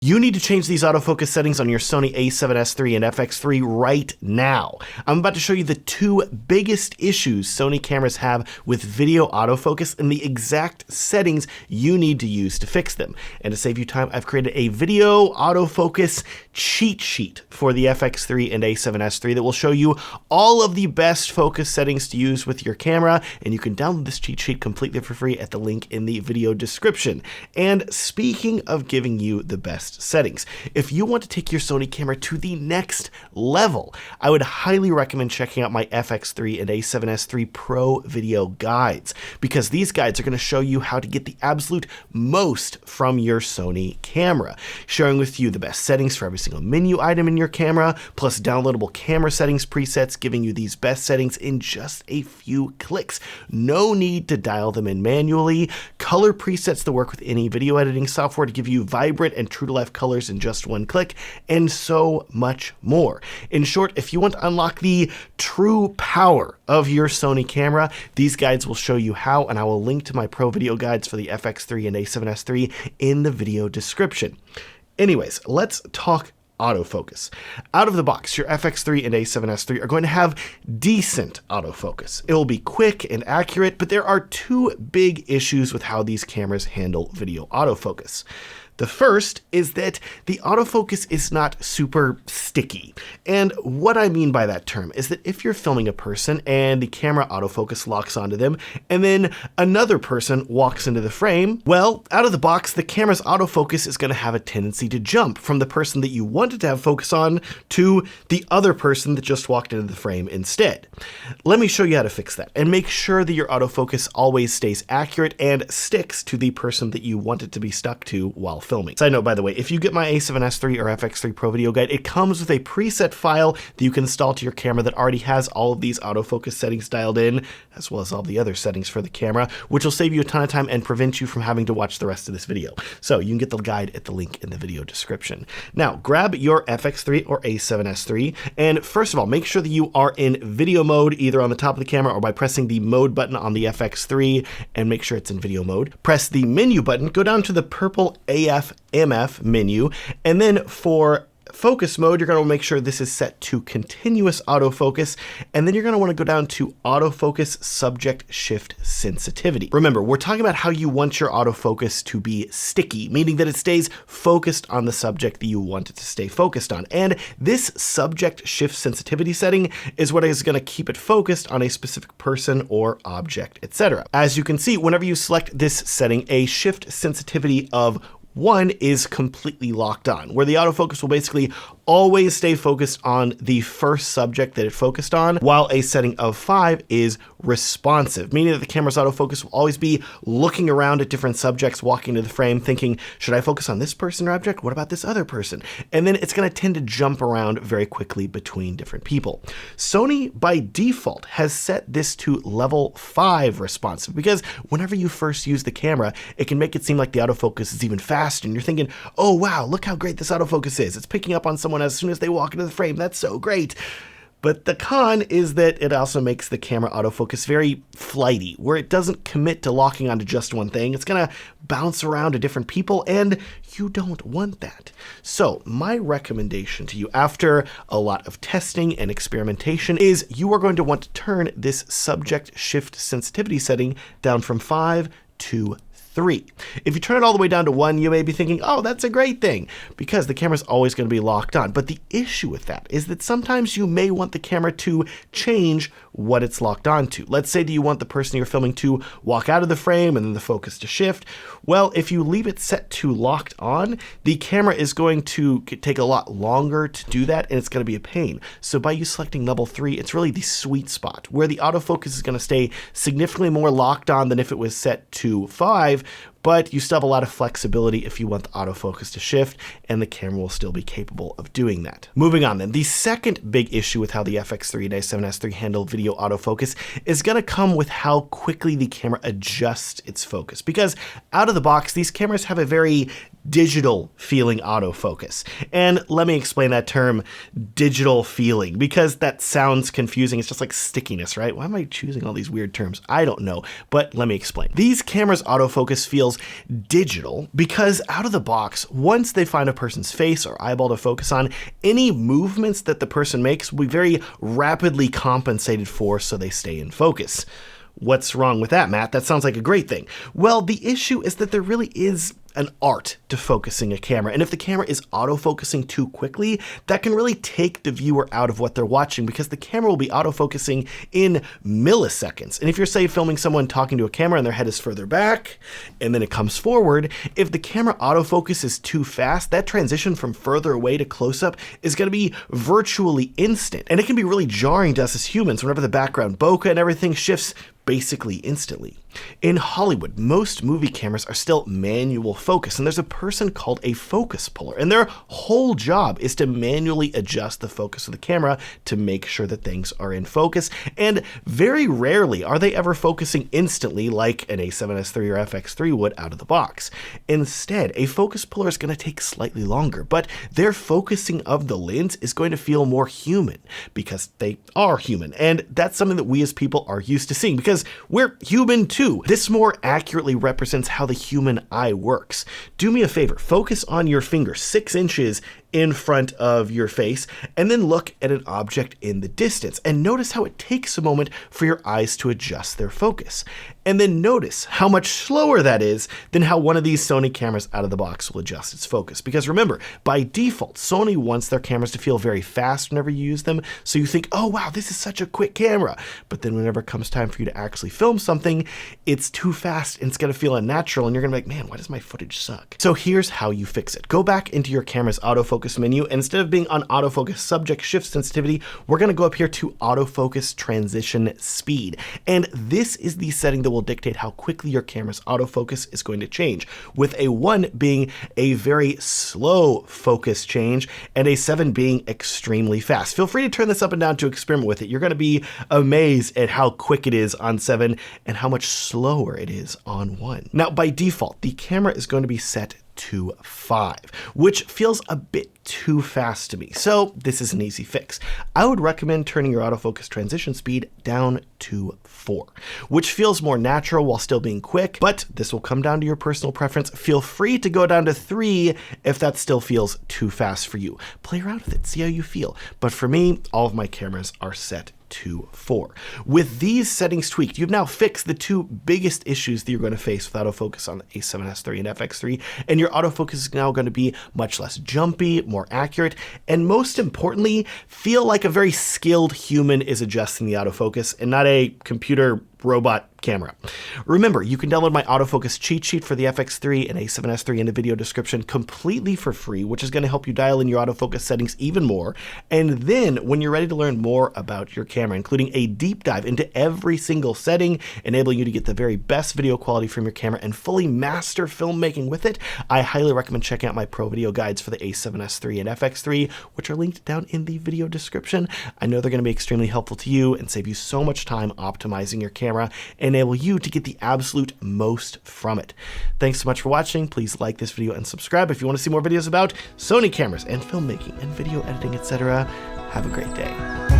You need to change these autofocus settings on your Sony a7S III and FX3 right now. I'm about to show you the two biggest issues Sony cameras have with video autofocus and the exact settings you need to use to fix them. And to save you time, I've created a video autofocus cheat sheet for the FX3 and a7S III that will show you all of the best focus settings to use with your camera, and you can download this cheat sheet completely for free at the link in the video description. And speaking of giving you the best settings, if you want to take your Sony camera to the next level, I would highly recommend checking out my FX3 and a7S III Pro video guides, because these guides are going to show you how to get the absolute most from your Sony camera, sharing with you the best settings for every single menu item in your camera, plus downloadable camera settings presets, giving you these best settings in just a few clicks. No need to dial them in manually, color presets that work with any video editing software to give you vibrant and true to life colors in just one click, and so much more. In short, if you want to unlock the true power of your Sony camera, these guides will show you how, and I will link to my pro video guides for the FX3 and a7S III in the video description. Anyways, let's talk autofocus. Out of the box, your FX3 and a7S III are going to have decent autofocus. It will be quick and accurate, but there are two big issues with how these cameras handle video autofocus. The first is that the autofocus is not super sticky. And what I mean by that term is that if you're filming a person and the camera autofocus locks onto them, and then another person walks into the frame, well, out of the box, the camera's autofocus is going to have a tendency to jump from the person that you wanted to have focus on to the other person that just walked into the frame instead. Let me show you how to fix that and make sure that your autofocus always stays accurate and sticks to the person that you want it to be stuck to while filming. Side note, by the way, if you get my a7S III or FX3 Pro video guide, it comes with a preset file that you can install to your camera that already has all of these autofocus settings dialed in, as well as all the other settings for the camera, which will save you a ton of time and prevent you from having to watch the rest of this video. So you can get the guide at the link in the video description. Now, grab your FX3 or a7S III, and first of all, make sure that you are in video mode, either on the top of the camera or by pressing the mode button on the FX3, and make sure it's in video mode. Press the menu button, go down to the purple AF/MF menu, and then for focus mode, you're going to make sure this is set to continuous autofocus, and then you're going to want to go down to autofocus subject shift sensitivity. Remember, we're talking about how you want your autofocus to be sticky, meaning that it stays focused on the subject that you want it to stay focused on. And this subject shift sensitivity setting is what is going to keep it focused on a specific person or object, etc. As you can see, whenever you select this setting, a shift sensitivity of 1 is completely locked on, where the autofocus will basically always stay focused on the first subject that it focused on, while a setting of 5 is responsive, meaning that the camera's autofocus will always be looking around at different subjects walking into the frame thinking, should I focus on this person or object? What about this other person? And then it's going to tend to jump around very quickly between different people. Sony, by default, has set this to level 5 responsive, because whenever you first use the camera, it can make it seem like the autofocus is even faster, and you're thinking, oh wow, look how great this autofocus is. It's picking up on someone as soon as they walk into the frame. That's so great. But the con is that it also makes the camera autofocus very flighty, where it doesn't commit to locking onto just one thing. It's going to bounce around to different people, and you don't want that. So my recommendation to you, after a lot of testing and experimentation, is you are going to want to turn this subject shift sensitivity setting down from 5 to 3. If you turn it all the way down to 1, you may be thinking, oh, that's a great thing, because the camera's always going to be locked on. But the issue with that is that sometimes you may want the camera to change what it's locked on to. Let's say that you want the person you're filming to walk out of the frame and then the focus to shift. Well, if you leave it set to locked on, the camera is going to take a lot longer to do that, and it's going to be a pain. So by you selecting level 3, it's really the sweet spot, where the autofocus is going to stay significantly more locked on than if it was set to 5, but you still have a lot of flexibility if you want the autofocus to shift, and the camera will still be capable of doing that. Moving on then, the second big issue with how the FX3 and a7S III handle video autofocus is going to come with how quickly the camera adjusts its focus, because out of the box, these cameras have a very digital feeling autofocus. And let me explain that term, digital feeling, because that sounds confusing. It's just like stickiness, right? Why am I choosing all these weird terms? I don't know, but let me explain. These cameras' autofocus feels digital because out of the box, once they find a person's face or eyeball to focus on, any movements that the person makes will be very rapidly compensated for so they stay in focus. What's wrong with that, Matt? That sounds like a great thing. Well, the issue is that there really is an art to focusing a camera. And if the camera is autofocusing too quickly, that can really take the viewer out of what they're watching because the camera will be autofocusing in milliseconds. And if you're, say, filming someone talking to a camera and their head is further back and then it comes forward, if the camera autofocus is too fast, that transition from further away to close up is going to be virtually instant. And it can be really jarring to us as humans whenever the background bokeh and everything shifts basically instantly. In Hollywood, most movie cameras are still manual focus, and there's a person called a focus puller, and their whole job is to manually adjust the focus of the camera to make sure that things are in focus, and very rarely are they ever focusing instantly like an A7S III or FX3 would out of the box. Instead, a focus puller is going to take slightly longer, but their focusing of the lens is going to feel more human because they are human, and that's something that we as people are used to seeing because we're human too. This more accurately represents how the human eye works. Do me a favor, focus on your finger 6 inches in front of your face, and then look at an object in the distance, and notice how it takes a moment for your eyes to adjust their focus. And then notice how much slower that is than how one of these Sony cameras out of the box will adjust its focus. Because remember, by default, Sony wants their cameras to feel very fast whenever you use them, so you think, oh wow, this is such a quick camera. But then whenever it comes time for you to actually film something, it's too fast and it's gonna feel unnatural, and you're gonna be like, man, why does my footage suck? So here's how you fix it. Go back into your camera's autofocus menu, and instead of being on autofocus subject shift sensitivity, we're going to go up here to autofocus transition speed. And this is the setting that will dictate how quickly your camera's autofocus is going to change, with a 1 being a very slow focus change and a 7 being extremely fast. Feel free to turn this up and down to experiment with it. You're going to be amazed at how quick it is on 7 and how much slower it is on 1. Now, by default, the camera is going to be set to 5, which feels a bit too fast to me. So this is an easy fix. I would recommend turning your autofocus transition speed down to 4, which feels more natural while still being quick, but this will come down to your personal preference. Feel free to go down to 3 if that still feels too fast for you. Play around with it, see how you feel. But for me, all of my cameras are set to 4. With these settings tweaked, you've now fixed the 2 biggest issues that you're going to face with autofocus on the A7S III and FX3, and your autofocus is now going to be much less jumpy, more accurate, and most importantly, feel like a very skilled human is adjusting the autofocus and not a computer robot camera. Remember, you can download my autofocus cheat sheet for the FX3 and A7S III in the video description completely for free, which is going to help you dial in your autofocus settings even more. And then when you're ready to learn more about your camera, including a deep dive into every single setting, enabling you to get the very best video quality from your camera and fully master filmmaking with it, I highly recommend checking out my pro video guides for the A7S III and FX3, which are linked down in the video description. I know they're going to be extremely helpful to you and save you so much time optimizing your camera and enable you to get the absolute most from it. Thanks so much for watching. Please like this video and subscribe if you want to see more videos about Sony cameras and filmmaking and video editing, etc. Have a great day.